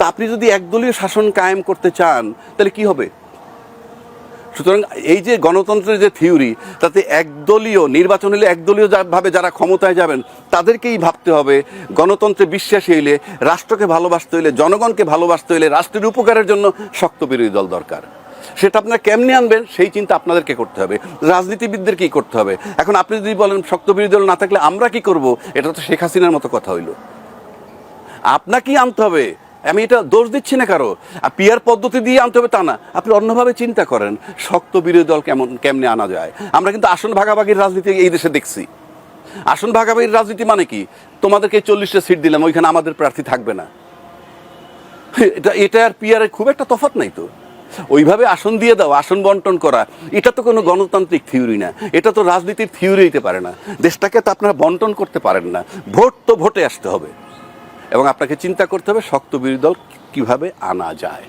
তা আপনি যদি একদলীয় শাসন কায়েম করতে চান তাহলে কি হবে? সুতরাং এই যে গণতন্ত্রের যে থিওরি, তাতে একদলীয় নির্বাচন হলে একদলীয় ভাবে যারা ক্ষমতায় যাবেন তাদেরকেই ভাবতে হবে। গণতন্ত্রে বিশ্বাসী হইলে, রাষ্ট্রকে ভালোবাসতে হইলে, জনগণকে ভালোবাসতে হইলে রাষ্ট্রের উপকারের জন্য শক্ত বিরোধী দল দরকার। সেটা আপনারা কেমনে আনবেন সেই চিন্তা আপনাদেরকে করতে হবে, রাজনীতিবিদদের কি করতে হবে। এখন আপনি যদি বলেন শক্ত বিরোধী দল না থাকলে আমরা কি করব, এটা তো শেখ হাসিনার মতো কথা হইল। আপনাকেই আনতে হবে। আমি এটা দোষ দিচ্ছি না কারো, আর পিয়ার পদ্ধতি দিয়ে আনতে হবে তা না। আপনি অন্যভাবে চিন্তা করেন শক্ত বিরোধী দল কেমনে আনা যায়। আমরা কিন্তু আসন ভাগাভাগির রাজনীতি এই দেশে দেখছি। আসন ভাগাভাগির রাজনীতি মানে কি, তোমাদেরকে 40টা সিট দিলাম, ওইখানে আমাদের প্রার্থী থাকবে না। এটা আর পিয়ারের খুব একটা তফাৎ নাই তো। ওইভাবে আসন দিয়ে দাও, আসন বন্টন করা, এটা তো কোনো গণতান্ত্রিক থিওরি না, এটা তো রাজনীতির থিওরি হইতে পারে না। দেশটাকে তো আপনারা বন্টন করতে পারেন না। ভোট তো ভোটে আসতে হবে, এবং আপনাকে চিন্তা করতে হবে শক্ত বিরোধী দল কীভাবে আনা যায়।